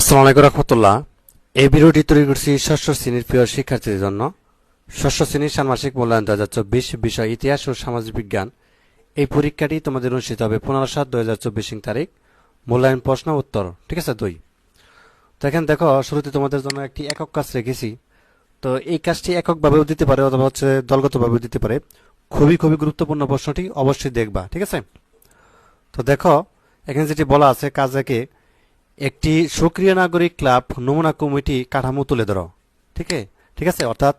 আসসালামু আলাইকুম রহমতুল্লাহ। এই ভিডিওটি তৈরি করছি ষষ্ঠ শ্রেণীর প্রিয় শিক্ষার্থীদের জন্য। ষষ্ঠ শ্রেণীর ষান্মাসিক মূল্যায়ন 2024 বিষয় ইতিহাস ও সামাজিক বিজ্ঞান। এই পরীক্ষাটি তোমাদের অনুষ্ঠিত হবে 15/7/2024 তারিখ। মূল্যায়ন প্রশ্ন উত্তর, ঠিক আছে 2। তো এখানে দেখো, শুরুতে তোমাদের জন্য একটি একক কাজ রেখেছি। তো এই কাজটি এককভাবেও দিতে পারে অথবা দলগতভাবেও দিতে পারে। খুবই খুবই গুরুত্বপূর্ণ প্রশ্নটি অবশ্যই দেখবা, ঠিক আছে। তো দেখো, এখানে যেটি বলা আছে, কাজ একে, একটি সক্রিয় নাগরিক ক্লাব নমুনা কমিটি কাঠামো তুলে ধরো। ঠিক আছে, অর্থাৎ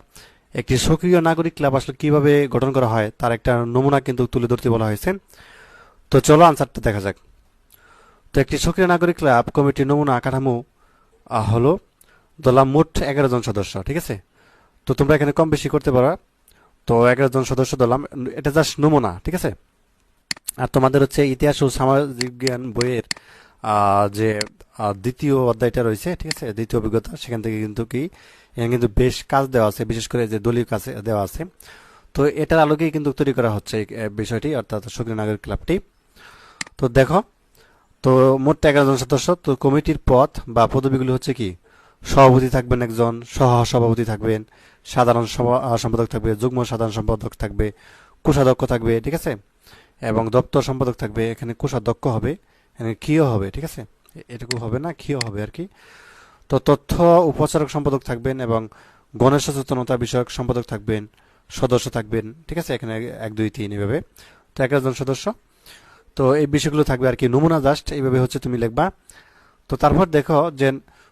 একটি সক্রিয় নাগরিক ক্লাব আসলে কিভাবে গঠন করা হয় তার একটা নমুনা কিন্তু তুলে ধরতে বলা হয়েছে। তো চলো আনসারটা দেখা যাক। তো একটি সক্রিয় নাগরিক ক্লাব কমিটির নমুনা কাঠামো হলো, ধরলাম মোট 11 জন সদস্য, ঠিক আছে। তো তোমরা এখানে কম বেশি করতে পারো। তো 11 জন সদস্য ধরলাম, এটা জাস্ট নমুনা, ঠিক আছে। আর তোমাদের হচ্ছে ইতিহাস ও সামাজিক বিজ্ঞান বইয়ের যে দ্বিতীয় অধ্যায়টা রয়েছে, ঠিক আছে, দ্বিতীয় অভিজ্ঞতা, সেখান থেকে কিন্তু এখানে কিন্তু বেশ কাজ দেওয়া আছে, বিশেষ করে যে দলীয় কাজ দেওয়া আছে। তো এটার আলোকেই কিন্তু তৈরি করা হচ্ছে এই বিষয়টি, অর্থাৎ সক্রিয় নাগরিক ক্লাবটি। তো দেখো, তো মোট 11 জন সদস্য। তো কমিটির পদ বা পদবিগুলি হচ্ছে কি, সভাপতি থাকবেন একজন, সহ সভাপতি থাকবেন, সাধারণ সম্পাদক থাকবে, যুগ্ম সাধারণ সম্পাদক থাকবে, কোষাধ্যক্ষ থাকবে, ঠিক আছে, এবং দপ্তর সম্পাদক থাকবে। এখানে কোষাধ্যক্ষ হবে, এখানে ক্ষীয় হবে, ঠিক আছে, এটুকু হবে না, ক্ষীয় হবে আর কি। তো তথ্য উপচারক সম্পাদক থাকবেন এবং গণেশ সচেতনতা বিষয়ক সম্পাদক থাকবেন, সদস্য থাকবেন, ঠিক আছে, এখানে 1 2 3 এইভাবে। তো 11 জন সদস্য। তো এই বিষয়গুলো থাকবে আর কি, নমুনা জাস্ট এইভাবে হচ্ছে তুমি লিখবা। তো তারপর দেখো যে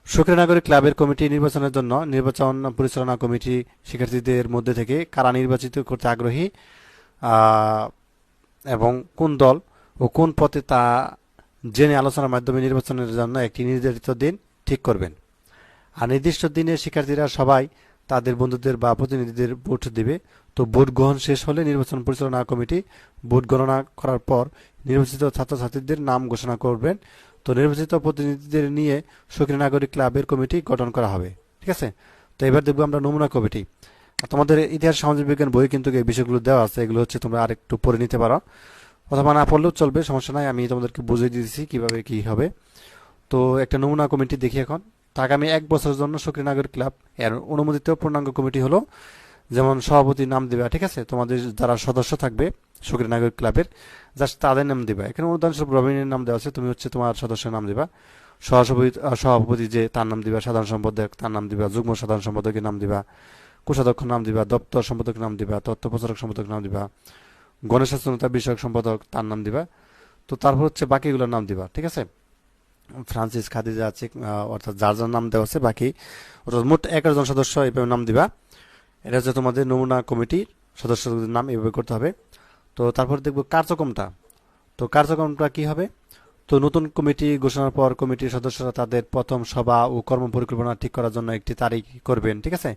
সক্রিয় নাগরিক ক্লাবের কমিটি নির্বাচনের জন্য নির্বাচন পরিচালনা কমিটি শিক্ষার্থীদের মধ্যে থেকে কারা নির্বাচিত করতে আগ্রহী এবং কোন দল ও কোন পথে তা জেনে আলোচনার মাধ্যমে নির্বাচনের জন্য একটি নির্ধারিত দিন ঠিক করবেন। আর নির্দিষ্ট দিনে শিক্ষার্থীরা সবাই তাদের বন্ধুদের বা প্রতিনিধিদের ভোট দেবে। তো ভোট গ্রহণ শেষ হলে নির্বাচন পরিচালনা কমিটি ভোট গণনা করার পর নির্বাচিত ছাত্রছাত্রীদের নাম ঘোষণা করবেন। তো নির্বাচিত প্রতিনিধিদের নিয়ে সক্রিয় নাগরিক ক্লাবের কমিটি গঠন করা হবে, ঠিক আছে। তো এবার দেখবো আমরা নমুনা কমিটি। তোমাদের ইতিহাস সামাজিক বিজ্ঞান বই কিন্তু এই বিষয়গুলো দেওয়া আছে, এগুলো হচ্ছে তোমরা আরেকটু পড়ে নিতে পারো, অথবা না পড়লেও চলবে, সমস্যা নাই, আমি তোমাদেরকে বুঝিয়ে দিয়েছি কিভাবে কি হবে। তো একটা নমুনা কমিটি দেখি এখন। তা আগামী 1 বছরের জন্য সক্রিয় নাগরিক ক্লাব এর অনুমোদিত পূর্ণাঙ্গ কমিটি হলো, যেমন সভাপতির নাম দিবা, ঠিক আছে, তোমাদের যারা সদস্য থাকবে সক্রিয় নাগরিক ক্লাবের জাস্ট তাদের নাম দিবা। এখানে উদাহরণস্বরূপ রবিনের নাম দেওয়া আছে, তুমি হচ্ছে তোমার সদস্যের নাম দিবা। সভাপতি যে তার নাম দিবা, সাধারণ সম্পাদক তার নাম দিবা, যুগ্ম সাধারণ সম্পাদকের নাম দিবা, কোষাধ্যক্ষ নাম দিবা, দপ্তর সম্পাদকের নাম দিবা, তথ্য প্রচারক সম্পাদকের নাম দিবা, গণেশ সচেতনতা বিষয়ক সম্পাদক তার নাম দিবা। তো তারপর হচ্ছে বাকিগুলোর নাম দিবা, ঠিক আছে। ফ্রান্সিস খাদিজা আছে, অর্থাৎ যার যার নাম দেওয়া আছে বাকি, অর্থাৎ মোট 11 জন সদস্য এইভাবে নাম দিবা। এটা হচ্ছে তোমাদের নমুনা কমিটির সদস্যদের নাম, এইভাবে করতে হবে। তো তারপর দেখবো কার্যক্রমটা। তো কার্যক্রমটা কি হবে, তো নতুন কমিটি ঘোষণার পর কমিটির সদস্যরা তাদের প্রথম সভা ও কর্ম পরিকল্পনা ঠিক করার জন্য একটি তারিখ করবেন, ঠিক আছে।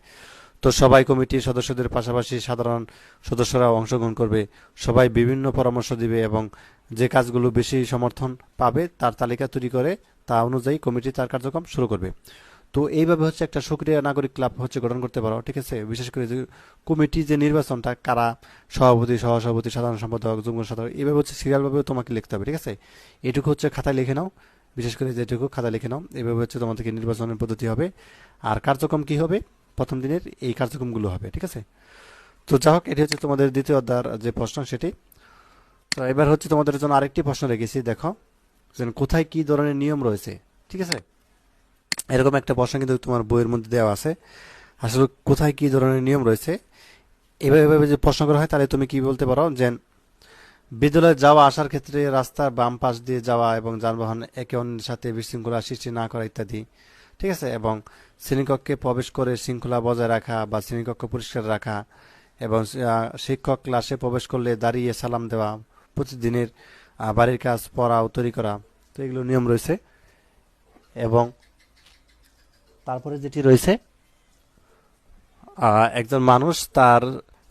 তো সবাই কমিটির সদস্যদের পাশাপাশি সাধারণ সদস্যরাও অংশগ্রহণ করবে। সবাই বিভিন্ন পরামর্শ দিবে এবং যে কাজগুলো বেশি সমর্থন পাবে তার তালিকা তৈরি করে তা অনুযায়ী কমিটি তার কার্যক্রম শুরু করবে। তো এইভাবে হচ্ছে একটা সক্রিয় নাগরিক ক্লাব হচ্ছে গঠন করতে পারো, ঠিক আছে। বিশেষ করে যে কমিটি যে নির্বাচনটা, কারা সভাপতি, সহসভাপতি, সাধারণ সম্পাদক, যুগ্ম সাধারণ, এইভাবে হচ্ছে সিরিয়ালভাবেও তোমাকে লিখতে হবে, ঠিক আছে। এটুকু হচ্ছে খাতায় লিখে নাও, বিশেষ করে যেটুকু খাতায় লিখে নাও। এইভাবে হচ্ছে তোমাদেরকে নির্বাচনের পদ্ধতি হবে। আর কার্যক্রম কি হবে, প্রথম দিনের এই কার্যক্রমগুলো হবে, ঠিক আছে। তো যা হোক, এটি হচ্ছে তোমাদের দ্বিতীয় অধ্যায়ের যে প্রশ্ন সেটি। তো এবার হচ্ছে তোমাদের জন্য আরেকটি প্রশ্ন রেখেছি, দেখো যে কোথায় কি ধরনের নিয়ম রয়েছে, ঠিক আছে। এরকম একটা প্রশ্ন কিন্তু তোমার বইয়ের মধ্যে দেওয়া আছে, আসলে কোথায় কি ধরনের নিয়ম রয়েছে। এভাবে যে প্রশ্ন করা হয় তাহলে তুমি কি বলতে পারো যে বিদ্যালয়ে যাওয়া আসার ক্ষেত্রে রাস্তার বাম পাশ দিয়ে যাওয়া এবং যানবাহন একে অন্যের সাথে বিশৃঙ্খলা সৃষ্টি না করা ইত্যাদি, ঠিক আছে। এবং শ্রেণীকক্ষে প্রবেশ করে শৃঙ্খলা বজায় রাখা বা শ্রেণীকক্ষ পরিষ্কার রাখা, এবং শিক্ষক ক্লাসে প্রবেশ করলে দাঁড়িয়ে সালাম দেওয়া, প্রতিদিনের বাড়ির কাজ পড়া ও তৈরি করা। তো এগুলো নিয়ম রয়েছে। এবং তারপরে যেটি রয়েছে, একজন মানুষ তার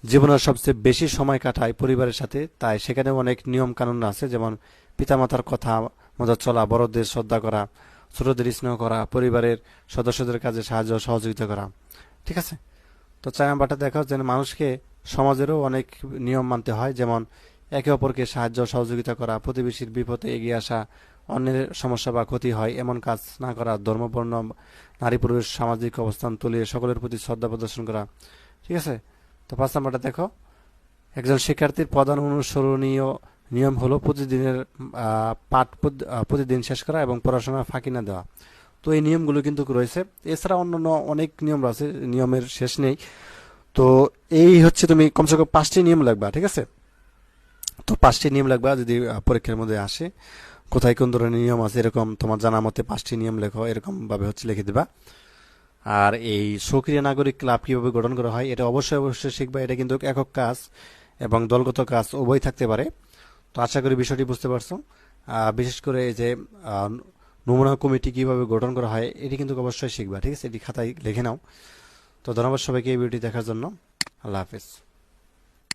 জীবনের সবচেয়ে বেশি সময় কাটায় পরিবারের সাথে, তাই সেখানে অনেক নিয়ম কানুন আছে, যেমন পিতামাতার কথা মতো চলা, বড়দের শ্রদ্ধা করা, ছোটদের স্নেহ করা, পরিবারের সদস্যদের কাজে সাহায্য সহযোগিতা করা, ঠিক আছে। তো 4 নাম্বারটা দেখো যে মানুষকে সমাজেরও অনেক নিয়ম মানতে হয়, যেমন একে অপরকে সাহায্য সহযোগিতা করা, প্রতিবেশীর বিপদে এগিয়ে আসা, অন্যের সমস্যা বা ক্ষতি হয় এমন কাজ না করা, ধর্ম, বর্ণ, নারী পুরুষ সামাজিক অবস্থান তুলিয়ে সকলের প্রতি শ্রদ্ধা প্রদর্শন করা। ঠিক আছে? তো 5 নাম্বারটা দেখো, একজন শিক্ষার্থীর প্রধান অনুসরণীয় নিয়ম হলো প্রতিদিনের প্রতিদিন শেষ করা এবং পড়াশোনা ফাঁকি না দেওয়া। তো এই নিয়মগুলো কিন্তু রয়েছে, এছাড়া অন্যান্য অনেক নিয়ম আছে, নিয়মের শেষ নেই। তো এই হচ্ছে, তুমি কমসে কম 5টি নিয়ম লাগবা। ঠিক আছে? তো 5টি নিয়ম লাগবা যদি পরীক্ষার মধ্যে আসে, কোথায় কোন ধরনের নিয়ম আছে এরকম তোমার জানা মতে 5টি নিয়ম লেখো, এরকম ভাবে হচ্ছে লিখে দিবা। আর এই সক্রিয় নাগরিক ক্লাব কিভাবে গঠন করা হয় এটা অবশ্যই অবশ্যই শিখবা। এটা কিন্তু একক কাজ এবং দলগত কাজ উভয় থাকতে পারে। তো আশা করি বিষয়টি বুঝতে পারছো। বিশেষ করে এই যে আহ, নমুনা কমিটি কিভাবে গঠন করা হয় এটি কিন্তু অবশ্যই শিখবা। ঠিক আছে? এটি খাতায় লিখে নাও। তো ধন্যবাদ সবাইকে এই ভিডিওটি দেখার জন্য। আল্লাহ হাফেজ।